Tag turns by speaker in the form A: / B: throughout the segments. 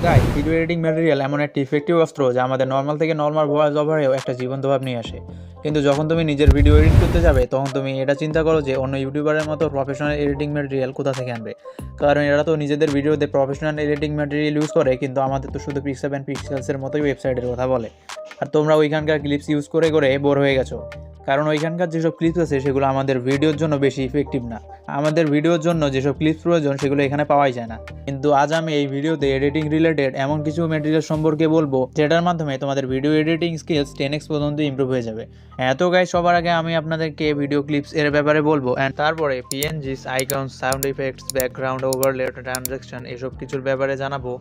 A: Guys, video editing material এমন একটা effective অস্ত্র যা আমাদের নর্মাল থেকে নর্মাল ভয়েস ওভারেও একটা জীবন্ত ভাব নিয়ে আসে। কিন্তু যখন তুমি নিজের ভিডিও এডিট করতে যাবে তখন তুমি এটা চিন্তা করো যে অন্য ইউটিউবারের মতো প্রফেশনাল এডিটিং ম্যাটেরিয়াল কোথা থেকে আনবে। কারণ এরা তো নিজেদের ভিডিওতে প্রফেশনাল এডিটিং ম্যাটেরিয়াল ইউজ করে, কিন্তু আমাদের তো শুধু পিক্সেল অ্যান্ড পিক্সেলসের মতোই ওয়েবসাইটের কথা বলে। আর তোমরা ওইখানকার ক্লিপস ইউজ করে করে বোর হয়ে গেছো, কারণ ওইখানকার যেসব ক্লিপস আছে সেগুলো আমাদের ভিডিওর জন্য বেশি ইফেক্টিভ না। আমাদের ভিডিওর জন্য যেসব ক্লিপস প্রয়োজন সেগুলো এখানে পাওয়াই যায় না। কিন্তু আজ আমি এই ভিডিওতে এডিটিং রিলেটেড এমন কিছু ম্যাটেরিয়াল সম্পর্কে বলবো যেটার মাধ্যমে তোমাদের ভিডিও এডিটিং স্কিলস 10x পর্যন্ত ইমপ্রুভ হয়ে যাবে। এত গাইস, সবার আগে আমি আপনাদেরকে ভিডিও ক্লিপস এর ব্যাপারে বলবো, অ্যান্ড তারপরে PNGs, icons, sound effects, background, overlay, transaction এসব কিছুর ব্যাপারে জানাবো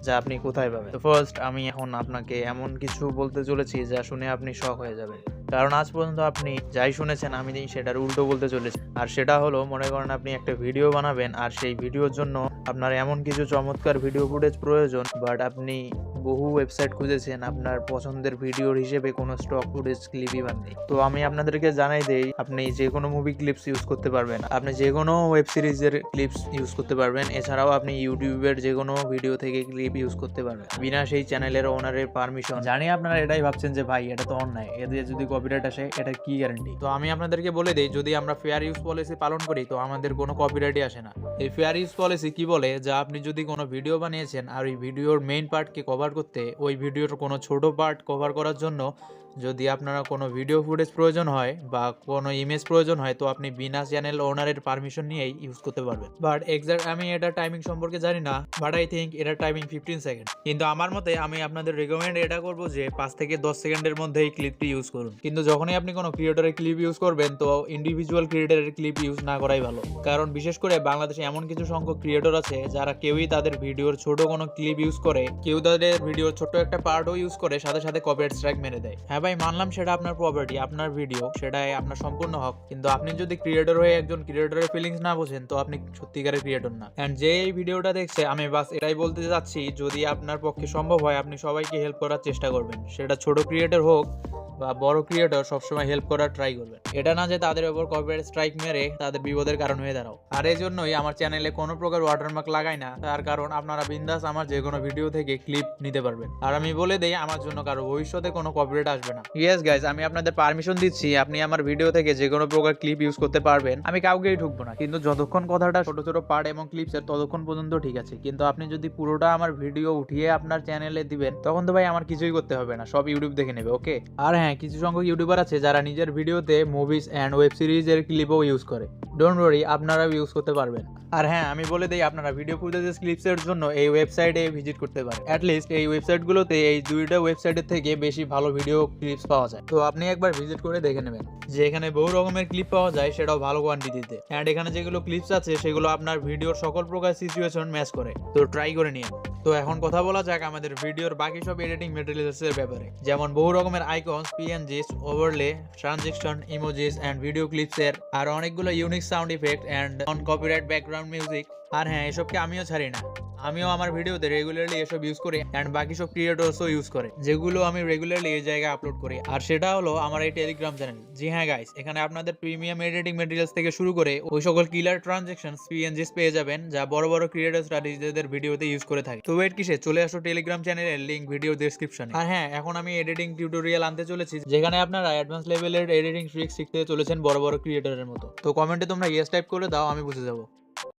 A: যা আপনি কোথায় পাবেন। তো ফার্স্ট আমি এখন আপনাকে এমন কিছু বলতে চলেছি যা শুনে আপনি শক হয়ে যাবেন, কারণ আজ পর্যন্ত আপনি যাই শুনেছেন আমি সেটার উল্টো বলতে চলেছি। আর সেটা হলো, মনে করেন আপনি একটা ভিডিও বানাবেন আর সেই ভিডিওর জন্য আপনার এমন কিছু চমৎকার ভিডিও ফুটেজ প্রয়োজন, বাট আপনি বহু ওয়েবসাইট খুঁজেছেন, আপনার পছন্দের ভিডিওর হিসেবে কোনো স্টক ফুটেজ ক্লিপই নেই। তো আমি আপনাদেরকে জানাই দেই, আপনি যে কোনো মুভি ক্লিপস ইউজ করতে পারবেন, আপনি যে কোনো ওয়েব সিরিজের ক্লিপস ইউজ করতে পারবেন, এছাড়াও আপনি ইউটিউবের যে কোনো ভিডিও থেকে ক্লিপ ইউজ করতে পারবেন বিনা সেই চ্যানেলের ওনারের পারমিশন। জানি আপনারা এটাই ভাবছেন যে ভাই এটা তো অন্যায়, এতে যদি কপিরাইট আসে এটা কি গ্যারান্টি। তো আমি আপনাদেরকে বলে দেই, যদি আমরা ফেয়ার ইউজ পলিসি পালন করি তো আমাদের কোনো কপিরাইটই আসে না। এই ফেয়ার ইউজ পলিসি কি বলে, যা আপনি যদি কোনো ভিডিও বানিয়েছেন আর ওই ভিডিওর মেইন পার্টকে কভার করতে ওই ভিডিওর কোনো ছোট পার্ট কভার করার জন্য যদি আপনারা কোনো ভিডিও ফুটেজ প্রয়োজন হয় বা কোনো ইমেজ প্রয়োজন হয়, তো আপনি বিনা চ্যানেল ওনারের পারমিশন নিয়েই ইউজ করতে পারবেন। বাট এক্সাক্ট আমি এটা টাইমিং সম্পর্কে জানি না, বাট আই থিঙ্ক এটা টাইমিং 15 সেকেন্ড। কিন্তু আমার মতে আমি আপনাদের রেকমেন্ড এটা করবো যে 5 থেকে 10 সেকেন্ডের মধ্যে এই ক্লিপটি ইউজ করুন। কিন্তু যখনই আপনি কোনো ক্রিয়েটরের ক্লিপ ইউজ করবেন তো ইন্ডিভিজুয়াল ক্রিয়েটরের ক্লিপ ইউজ না করাই ভালো, কারণ বিশেষ করে বাংলাদেশে এমন কিছু সংখ্যক ক্রিয়েটর আছে যারা কেউই তাদের ভিডিওর ছোট কোনো ক্লিপ ইউজ করে, কেউ তাদের ভিডিওর ছোট একটা পার্টও ইউজ করে, সাথে সাথে কপিরাইট স্ট্রাইক মেরে দেয়। হ্যাঁ ভাই, মানলাম সেটা আপনার প্রপার্টি, আপনার ভিডিও, সেটাই আপনার সম্পূর্ণ হক, কিন্তু আপনি যদি ক্রিয়েটর হয়ে একজন ক্রিয়েটরের ফিলিংস না বোঝেন তো আপনি সত্যিকারের ক্রিয়েটর না। এন্ড যে এই ভিডিওটা দেখছে, আমি বাস এটাই বলতে চাচ্ছি, যদি আপনার পক্ষে সম্ভব হয় আপনি সবাইকে হেল্প করার চেষ্টা করবেন, সেটা ছোট ক্রিয়েটর হোক বা বড় ক্রিয়েটর, সবসময় হেল্প করার ট্রাই করবেন। এটা না যে তাদের উপর কপিরাইট স্ট্রাইক মেরে তাদের বিপদের কারণ হয়ে দাঁড়াও। আর এই জন্যই আমার চ্যানেলে কোনো প্রকার ওয়াটারমার্ক লাগাই না, তার কারণ আপনারা বিন্দাস আমার যে কোনো ভিডিও থেকে ক্লিপ নিতে পারবেন। আর আমি বলে দেই, আমার জন্য কারো ভবিষ্যতে কোনো কপিরাইট আসবে না। ইয়েস গাইজ, আমি আপনাদের পারমিশন দিচ্ছি, আপনি আমার ভিডিও থেকে যে কোনো প্রকার ক্লিপ ইউজ করতে পারবেন, আমি কাউকেই ঢুকবো না। কিন্তু যতক্ষণ কথাটা ছোট ছোট পার্ট এবং ক্লিপসের, ততক্ষণ পর্যন্ত ঠিক আছে। কিন্তু আপনি যদি পুরোটা আমার ভিডিও উঠিয়ে আপনার চ্যানেলে দিবেন, তখন তো ভাই আমার কিছুই করতে হবে না, সব ইউটিউব দেখে নেবে। ওকে। আর হ্যাঁ, কিছু সংখ্যক ইউটিউবার আছে যারা নিজের ভিডিওতে মুভিজ অ্যান্ড ওয়েব সিরিজের ক্লিপও ইউজ করে। ডোন্ট ওয়ারি, আপনারাও ইউজ করতে পারবেন। আর হ্যাঁ, আমি বলে দিই, আপনারা ভিডিও ফুটেজের ক্লিপসের জন্য এই ওয়েবসাইটে ভিজিট করতে পারেন। অ্যাটলিস্ট এই ওয়েবসাইটগুলোতে এই দুইটা ওয়েবসাইটের থেকে বেশি ভালো ভিডিও ক্লিপস পাওয়া যায়। তো আপনি একবার ভিজিট করে দেখে নেবেন যে এখানে বহু রকমের ক্লিপ পাওয়া যায়, সেটাও ভালো কোয়ান্টিটিতে। অ্যান্ড এখানে যেগুলো ক্লিপস আছে সেগুলো আপনার ভিডিওর সকল প্রকার সিচুয়েশন ম্যাচ করে, তো ট্রাই করে নিন। তো এখন কথা বলা যাক আমাদের ভিডিওর বাকি সব এডিটিং ম্যাটেরিয়ালসের ব্যাপারে, যেমন বহু রকমের icons, PNGs, overlay, transaction, emojis and video ক্লিপসের, আর অনেকগুলো unique sound effect and non copyright background music. আর হ্যাঁ, এসবকে আমিও ছাড়ি না, আমিও আমার ভিডিওতে রেগুলারলি এসব ইউজ করি, অ্যান্ড বাকি সব ক্রিয়েটরসও ইউজ করে, যেগুলো আমি রেগুলারলি এই জায়গায় আপলোড করি। আর সেটা হলো আমার এই টেলিগ্রাম চ্যানেল। জি হ্যাঁ গাইস, এখানে আপনাদের প্রিমিয়াম এডিটিং ম্যাটেরিয়ালস থেকে শুরু করে ওই সকল কিলার ট্রানজেকশন, পিএনজিস পেয়ে যাবেন যা বড় বড় ক্রিয়েটরসরা নিজেদের ভিডিওতে ইউজ করে থাকে। তো ওয়েট কিসে, চলে আসো টেলিগ্রাম চ্যানেলের লিংক ভিডিও ডেসক্রিপশনে। আর হ্যাঁ, এখন আমি এডিটিং টিউটোরিয়াল আনতে চলেছি, যেখানে আপনারা অ্যাডভান্স লেভেলের এডিটিং ট্রিক্স শিখতে চলেছেন বড় বড় ক্রিয়েটরের মতো। তো কমেন্টে তোমরা ইয়েস টাইপ করে দাও, আমি বুঝে যাবো।